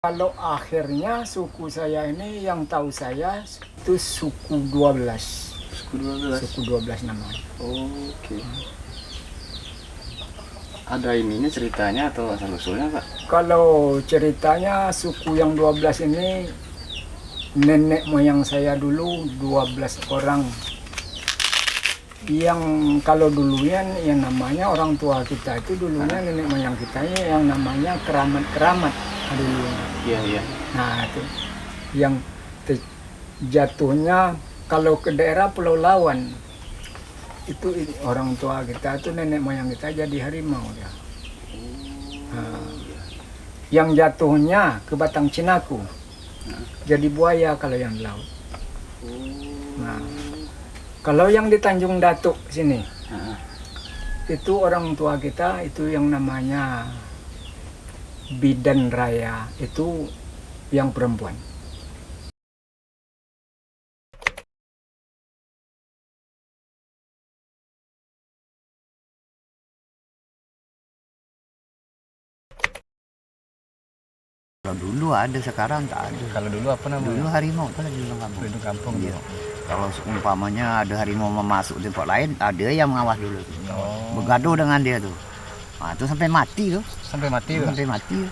Kalau akhirnya suku saya ini yang tahu saya itu suku 12. Suku 12. Suku 12 namanya. Oke. Ada ininya ceritanya atau asal usulnya, Pak? Kalau ceritanya suku yang 12 ini nenek moyang saya dulu 12 orang. Yang kalau dulunya yang namanya orang tua kita itu dulunya nenek moyang kita yang namanya keramat-keramat dulu. Iya, iya. Nah itu yang jatuhnya kalau ke daerah Pulau Lawan itu orang tua kita itu nenek moyang kita jadi harimau ya. Nah, yang jatuhnya ke Batang Cinaku jadi buaya kalau yang di laut. Nah, kalau yang di Tanjung Datuk sini itu orang tua kita itu yang namanya Bidan Raya, itu yang perempuan. Kalau dulu ada, sekarang tak ada. Kalau dulu apa namanya? Dulu harimau kan di dalam kampung. Di kampung. Iya. Kalau umpamanya ada harimau mau masuk tempat lain, ada yang mengawas dulu. Bergaduh dengan dia tuh. Nah, itu sampai mati tuh. Sampai mati tuh. Sampai mati.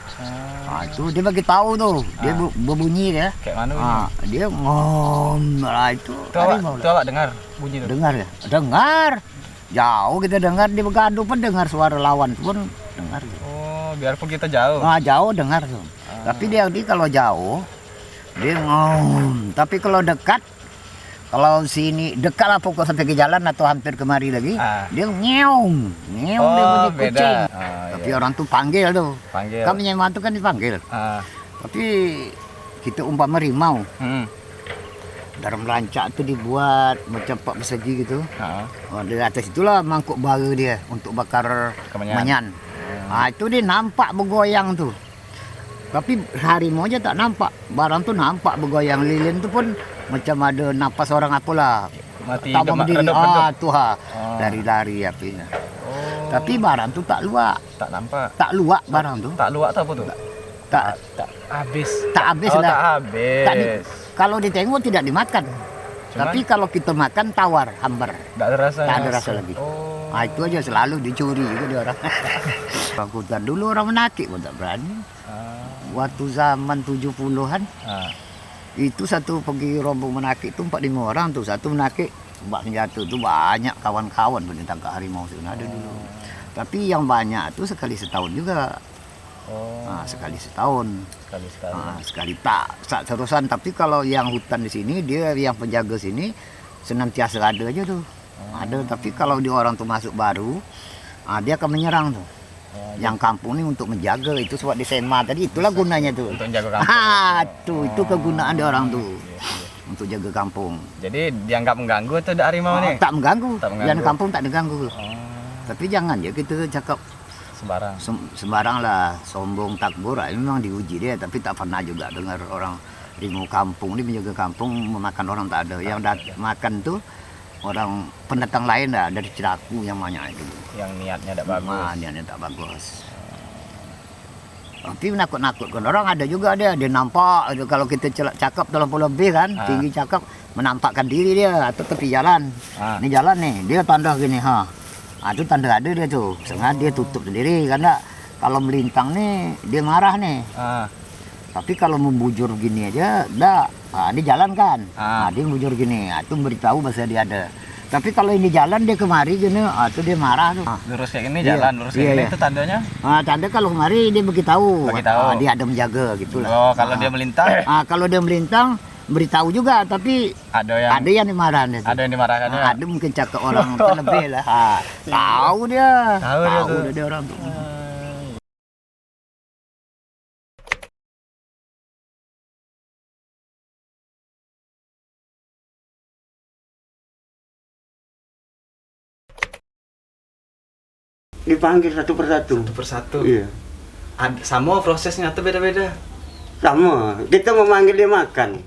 Nah, itu dia bagi tahu tuh. Dia berbunyi dia. Kayak mana bunyi? Dia ngom. Nah, itu harimau. Itu awak dengar bunyi itu? Dengar ya? Dengar. Jauh kita dengar, dia bergaduh pun dengar suara lawan pun dengar. Oh, biarpun kita jauh. Nah, jauh dengar tuh. Tapi dia kalau jauh dia ngom. Tapi kalau dekat, kalau sini dekat lah pokok sampai ke jalan atau hampir kemari lagi, dia ngeong. Ngeong dia bunyi kucing. Tapi orang tuh panggil tuh. Panggil. Kami yang mantu kan dipanggil. Tapi kita umpama harimau. Dalam rancak tuh dibuat macam pak persegi gitu. Di atas itulah mangkuk bara dia untuk bakar kemenyan. Nah, itu dia nampak bergoyang tuh. Tapi harimau aja tak nampak. Barang tuh nampak bergoyang, lilin tuh pun macam ada napas orang apalah. Mati berdiri. Tuh lari-lari apinya. Tapi barang tuh tak luak. Tak nampak. Tak luak barang tuh. Tak luak apa tuh? Tak habis. Tak habis lah. Tak habis. Kalau ditengok tidak dimakan. Tapi kalau kita makan tawar, hambar. Tak ada rasa. Tak ada rasa lagi. Nah, itu aja selalu dicuri juga dia orang. Hutan dulu orang menakik pun tak berani. Waktu zaman 70-an itu satu pergi rombong menakik itu 4-5 orang tuh. Satu menakik bawa senjata tuh banyak kawan-kawan pun ditangkap harimau ada dulu. Tapi yang banyak tuh sekali setahun juga. Sekali setahun. Sekali tak terusan. Tapi kalau yang hutan di sini dia yang penjaga sini senantiasa ada aja tuh. Ada. Tapi kalau di orang tuh masuk baru, dia akan menyerang tuh. Yang kampung ini untuk menjaga, itu sebab di Senma tadi itulah gunanya tuh. Untuk menjaga kampung. Itu kegunaan di orang tuh. Untuk jaga kampung. Jadi dianggap mengganggu atau ada harimau nih? Tak mengganggu. Yang kampung tak diganggu. Tapi jangan ya kita cakap sembarang. Sembarang lah, sombong takbur, memang diuji dia. Tapi tak pernah juga dengar orang harimau kampung ini menjaga kampung memakan orang, tak ada. Yang makan tuh orang pendatang lain lah dari Ciraku yang banyak itu. Yang niatnya tidak bagus. Niatnya tak bagus. Tapi menakut-nakutkan orang ada juga dia nampak kalau kita cakap terlalu lebih kan, tinggi cakap menampakkan diri dia atau tepi jalan. Ini jalan nih, dia tanda gini itu tanda ada dia tuh. Sengaja dia tutup sendiri karena kalau melintang nih dia marah nih. Tapi kalau membujur gini aja, ini jalan kan. Dia membujur gini, itu memberitahu bahasa dia ada. Tapi kalau ini jalan dia kemari gini, itu dia marah tuh. Lurus kayak gini jalan, lurus kayak gini itu tandanya? Tanda kalau kemari dia beritahu. Dia ada menjaga gitu lah. Oh, kalau dia melintang? Kalau dia melintang beritahu juga, tapi ada yang dimarahin. Ada yang dimarahin ya? Ada mungkin cakap orang terlebih lah. Tahu dia. Tahu dia orang tuh. Dipanggil satu persatu. Satu persatu? Iya. Sama prosesnya atau beda-beda? Sama, kita memanggil dia makan.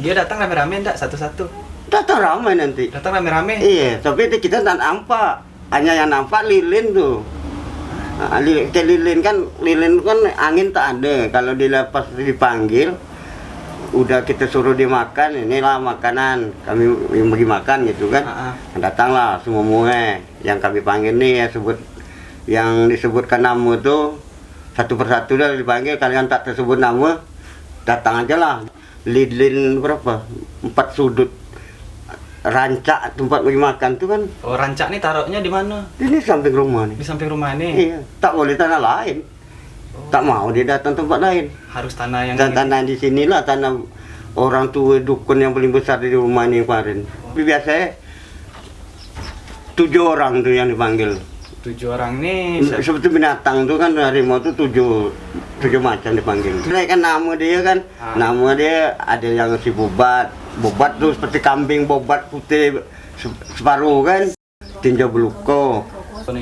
Dia datang rame-rame enggak satu-satu? Datang ramai nanti. Datang rame-rame? Iya, tapi kita tak nampak. Hanya yang nampak lilin tuh. Kita lilin kan angin tak ada. Kalau dilepas dipanggil, udah kita suruh dia makan, inilah makanan kami yang bagi makan gitu kan. Datanglah semua yang kami panggil nih yang disebutkan nama tuh satu persatu dah dipanggil. Kalian tak tersebut nama, datang aja lah. Lilin berapa? 4 sudut rancak tempat bagi makan tuh kan. Oh, rancak nih taruhnya di mana? Ini samping rumah nih. Di samping rumah ini? Iya, tak boleh tanah lain. Tak mau dia datang tempat lain. Harus tanah yang tanah di sinilah, tanah orang tua dukun yang paling besar di rumah ini kemarin. Tapi biasanya 7 orang tuh yang dipanggil. 7 orang nih Seperti binatang tuh kan, harimau tuh 7 macam dipanggil. Kan nama dia kan, nama dia ada yang si bobat tuh seperti kambing bobat putih separuh kan, tinjau beluko.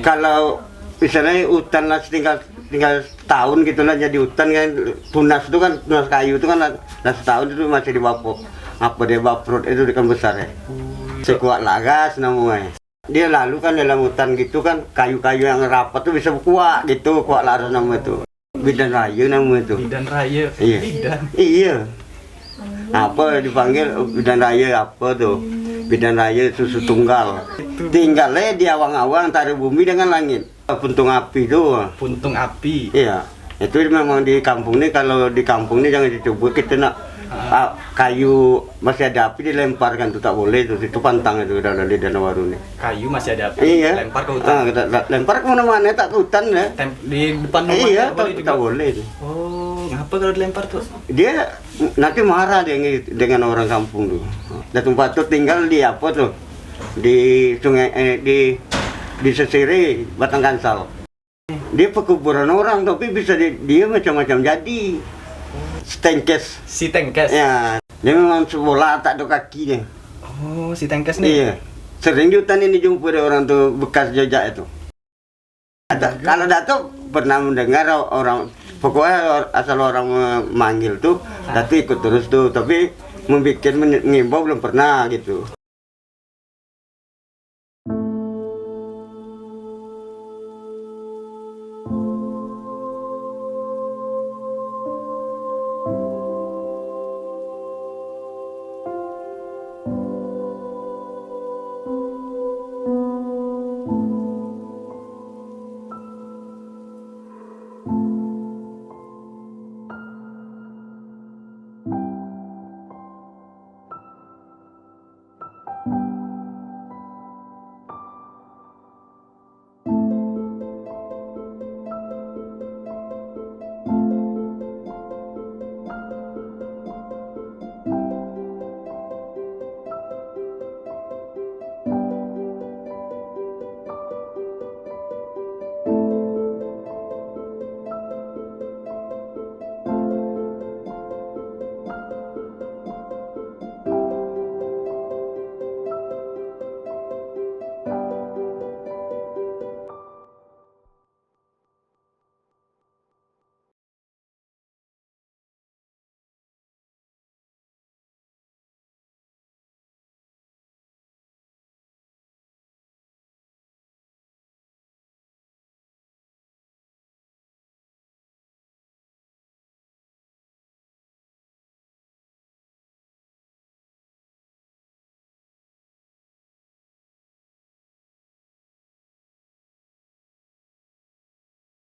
Kalau misalnya hutan lah tinggal setahun gitulah jadi hutan kan, tunas kayu itu kan setahun itu masih di bapuk. Dia baprut itu ikan besar ya. Sekuat lagas namanya. Dia lalu kan dalam hutan gitu kan, kayu-kayu yang rapat tuh bisa kuat gitu, kuat laras nama itu. Bidan raya nama itu. Bidan raya. Iya. Bidan. Iya. Apa dipanggil bidan raya apa tuh? Bidan raya susu tunggal. Tinggalnya di awang-awang antara bumi dengan langit. Puntung api tuh. Puntung api. Iya. Itu memang di kampung ini, kalau di kampung ini jangan dicoba, kita nak kayu masih ada api dilemparkan tuh tak boleh tuh, itu pantang itu di Danau Waru nih. Kayu masih ada api, iya. Lempar ke hutan. Lempar ke mana-mana, tak ke hutan ya. Di depan rumah. Iya, tak boleh tuh. Oh, ngapa kalau dilempar tuh? Dia nanti marah dia dengan orang kampung tuh. Dan tempat tuh tinggal di apa tuh? Di sungai di sesiri Batang Kansal. Dia pekuburan orang, tapi bisa dia macam-macam jadi. Stengkes. Si Tengkes? Ya, dia memang sekolah tak ada kakinya. Oh, si Tengkes nih? Iya. Sering di hutan ini jumpa orang tuh bekas jejak itu. Kalau Datuk pernah mendengar orang, pokoknya asal orang memanggil tuh, Datuk ikut terus tuh, tapi membuat ngimbau belum pernah gitu.